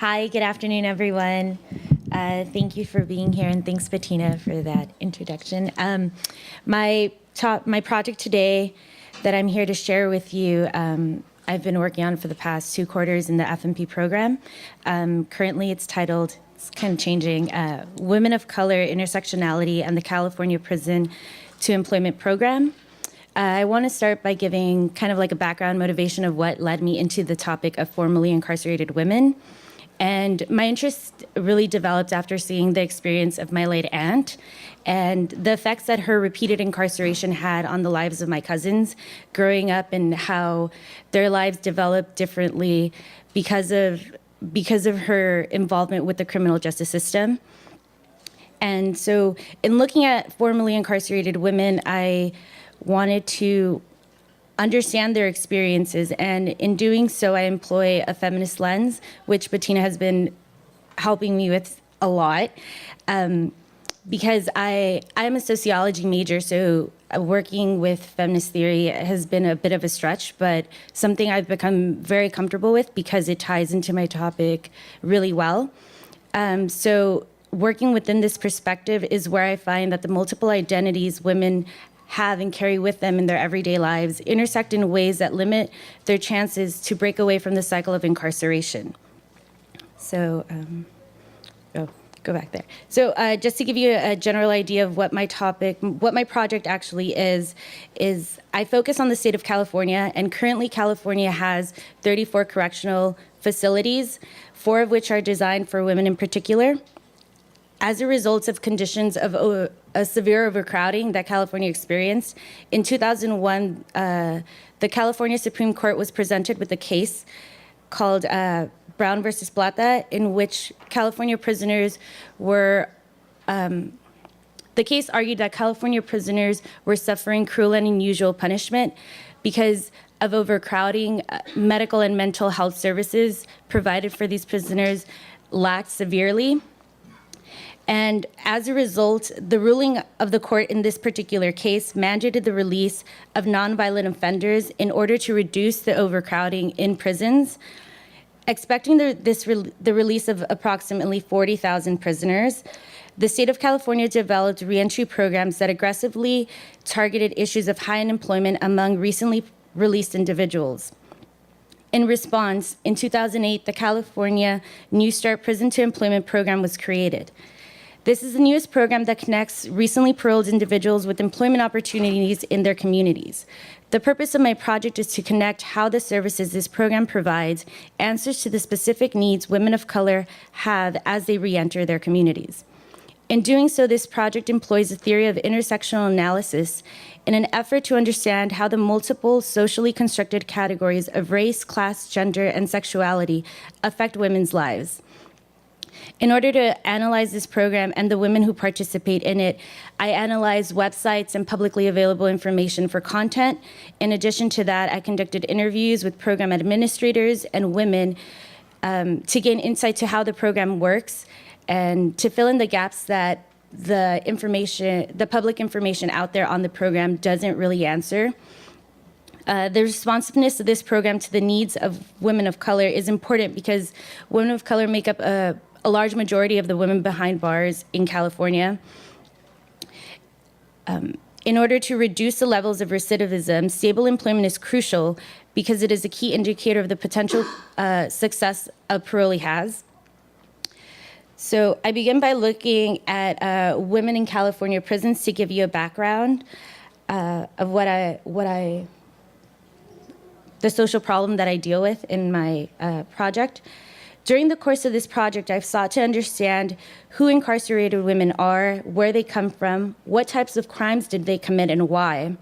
Hi, good afternoon, everyone. Thank you for being here, and thanks, Bettina, for that introduction. My project today that I'm here to share with you, I've been working on for the past 2 quarters in the FMP program. Currently, it's titled, it's kind of changing, Women of Color, Intersectionality, and the California Prison to Employment Program. I want to start by giving kind of like a background motivation of what led me into the topic of formerly incarcerated women. And my interest really developed after seeing the experience of my late aunt and the effects that her repeated incarceration had on the lives of my cousins growing up, and how their lives developed differently because of her involvement with the criminal justice system. And so in looking at formerly incarcerated women, I wanted to understand their experiences, and in doing so, I employ a feminist lens, which Bettina has been helping me with a lot, because I am a sociology major, so working with feminist theory has been a bit of a stretch, but something I've become very comfortable with because it ties into my topic really well. So working within this perspective is where I find that the multiple identities women have and carry with them in their everyday lives intersect in ways that limit their chances to break away from the cycle of incarceration. So, go back there. So just to give you a general idea of what my project actually is I focus on the state of California, and currently California has 34 correctional facilities, 4 of which are designed for women in particular. As a result of conditions of a severe overcrowding that California experienced, in 2001, the California Supreme Court was presented with a case called Brown versus Plata, in which California prisoners were, the case argued that California prisoners were suffering cruel and unusual punishment because of overcrowding. Medical and mental health services provided for these prisoners lacked severely. And as a result, the ruling of the court in this particular case mandated the release of nonviolent offenders in order to reduce the overcrowding in prisons, expecting the release of approximately 40,000 prisoners. The state of California developed reentry programs that aggressively targeted issues of high unemployment among recently released individuals. In response, in 2008, the California New Start Prison to Employment Program was created. This is the newest program that connects recently paroled individuals with employment opportunities in their communities. The purpose of my project is to connect how the services this program provides answers to the specific needs women of color have as they re-enter their communities. In doing so, this project employs a theory of intersectional analysis in an effort to understand how the multiple socially constructed categories of race, class, gender, and sexuality affect women's lives. In order to analyze this program and the women who participate in it, I analyzed websites and publicly available information for content. In addition to that, I conducted interviews with program administrators and women to gain insight to how the program works and to fill in the gaps that the public information out there on the program doesn't really answer. The responsiveness of this program to the needs of women of color is important because women of color make up a large majority of the women behind bars in California. In order to reduce the levels of recidivism, stable employment is crucial because it is a key indicator of the potential success a parolee has. So I begin by looking at women in California prisons to give you a background of the social problem that I deal with in my project. During the course of this project, I've sought to understand who incarcerated women are, where they come from, what types of crimes did they commit and why,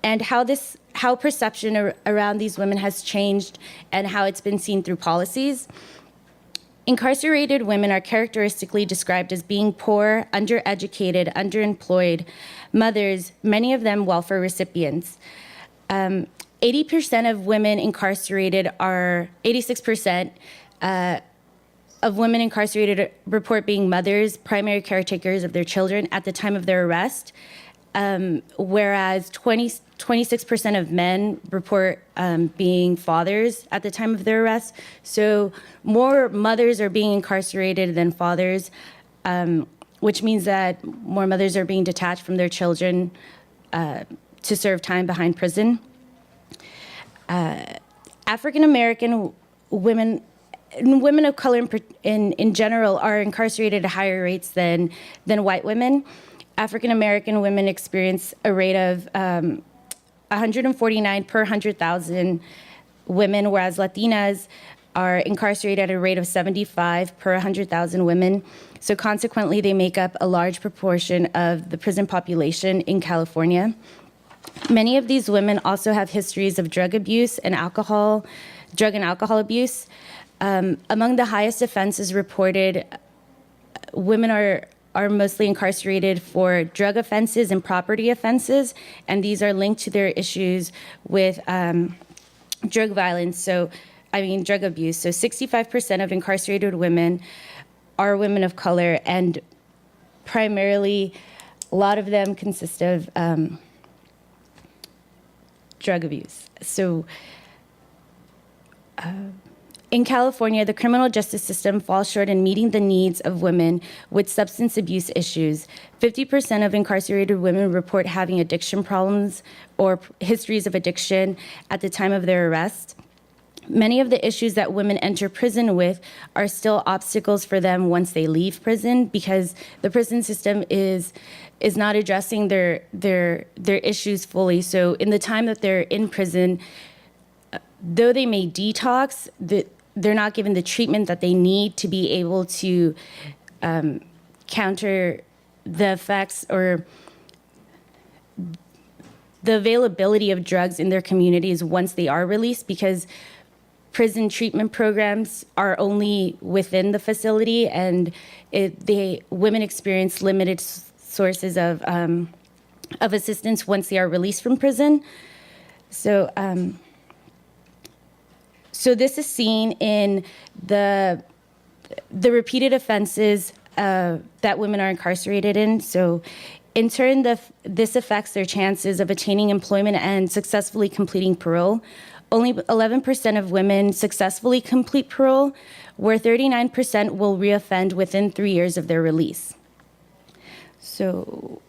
and how perception around these women has changed and how it's been seen through policies. Incarcerated women are characteristically described as being poor, undereducated, underemployed, mothers, many of them welfare recipients. 80% of women incarcerated are, 86% of women incarcerated report being mothers, primary caretakers of their children at the time of their arrest. whereas 26% of men report being fathers at the time of their arrest. So more mothers are being incarcerated than fathers, which means that more mothers are being detached from their children to serve time behind prison. African American women and women of color in general are incarcerated at higher rates than white women. African American women experience a rate of 149 per 100,000 women, whereas Latinas are incarcerated at a rate of 75 per 100,000 women. So consequently, they make up a large proportion of the prison population in California. Many of these women also have histories of drug and alcohol abuse. Among the highest offenses reported, women are mostly incarcerated for drug offenses and property offenses, and these are linked to their issues with drug abuse. So 65% of incarcerated women are women of color, and primarily a lot of them consist of drug abuse. So in California, the criminal justice system falls short in meeting the needs of women with substance abuse issues. 50% of incarcerated women report having addiction problems or histories of addiction at the time of their arrest. Many of the issues that women enter prison with are still obstacles for them once they leave prison, because the prison system is not addressing their issues fully. So in the time that they're in prison, though they may detox, they're not given the treatment that they need to be able to counter the effects or the availability of drugs in their communities once they are released, because prison treatment programs are only within the facility, and women experience limited sources of assistance once they are released from prison. So this is seen in the repeated offenses that women are incarcerated in. So in turn, this affects their chances of attaining employment and successfully completing parole. Only 11% of women successfully complete parole, where 39% will reoffend within 3 years of their release. So,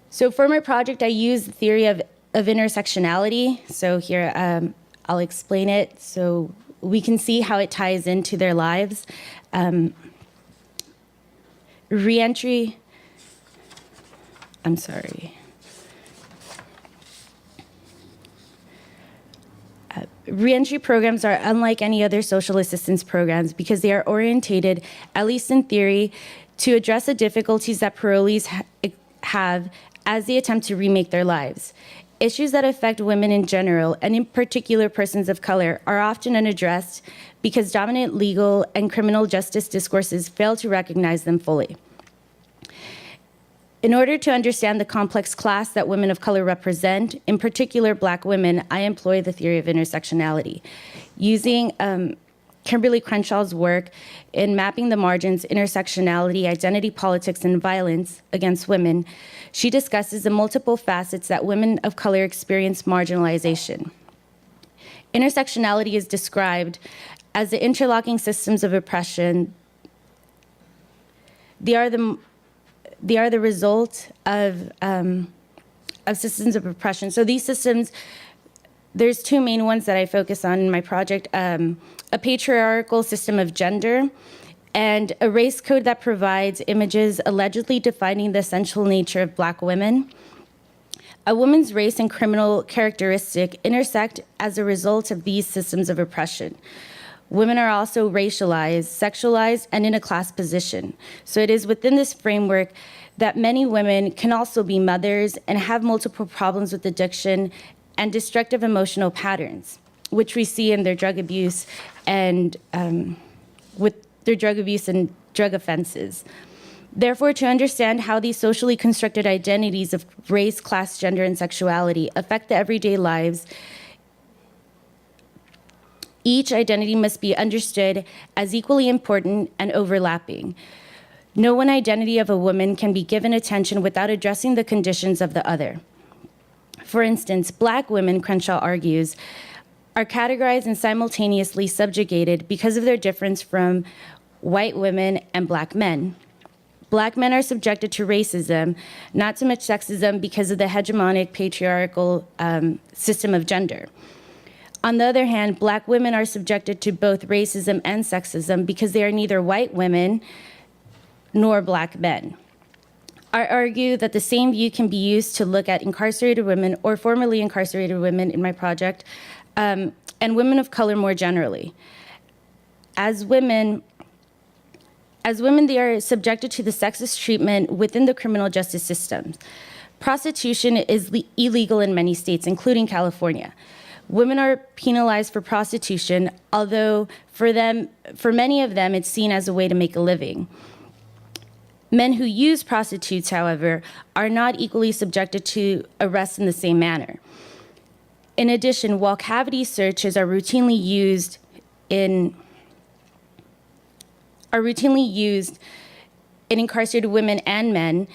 So for my project, I used the theory of intersectionality. So here, I'll explain it so we can see how it ties into their lives. Reentry programs are unlike any other social assistance programs because they are orientated, at least in theory, to address the difficulties that parolees have as they attempt to remake their lives. Issues that affect women in general, and in particular persons of color, are often unaddressed because dominant legal and criminal justice discourses fail to recognize them fully. In order to understand the complex class that women of color represent, in particular Black women, I employ the theory of intersectionality. Using Kimberly Crenshaw's work in Mapping the Margins, Intersectionality, Identity Politics, and Violence Against Women, she discusses the multiple facets that women of color experience marginalization. Intersectionality is described as the interlocking systems of oppression. They are the result of systems of oppression. So these systems, there's two main ones that I focus on in my project, a patriarchal system of gender and a race code that provides images allegedly defining the essential nature of Black women. A woman's race and criminal characteristic intersect as a result of these systems of oppression. Women are also racialized, sexualized, and in a class position. So it is within this framework that many women can also be mothers and have multiple problems with addiction and destructive emotional patterns, which we see in their drug abuse and drug offenses. Therefore, to understand how these socially constructed identities of race, class, gender, and sexuality affect the everyday lives, each identity must be understood as equally important and overlapping. No one identity of a woman can be given attention without addressing the conditions of the other. For instance, Black women, Crenshaw argues, are categorized and simultaneously subjugated because of their difference from white women and Black men. Black men are subjected to racism, not so much sexism, because of the hegemonic patriarchal system of gender. On the other hand, Black women are subjected to both racism and sexism because they are neither white women nor Black men. I argue that the same view can be used to look at incarcerated women or formerly incarcerated women in my project, and women of color more generally. As women, they are subjected to the sexist treatment within the criminal justice system. Prostitution is illegal in many states, including California. Women are penalized for prostitution, although for many of them, it's seen as a way to make a living. Men who use prostitutes, however, are not equally subjected to arrest in the same manner. In addition, while cavity searches are routinely used in incarcerated women and men,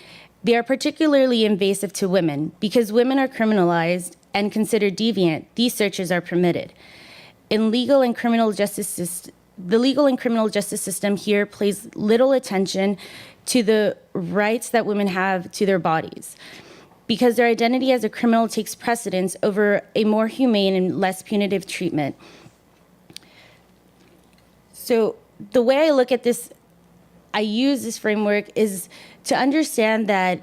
they are particularly invasive to women. Because women are criminalized and considered deviant, these searches are permitted. The legal and criminal justice system here pays little attention to the rights that women have to their bodies, because their identity as a criminal takes precedence over a more humane and less punitive treatment. So the way I look at this, I use this framework is to understand that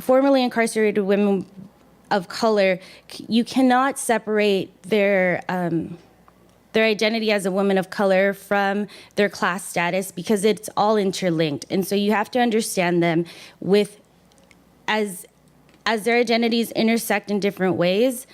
formerly incarcerated women of color, you cannot separate their identity as a woman of color from their class status, because it's all interlinked. And so you have to understand them as their identities intersect in different ways.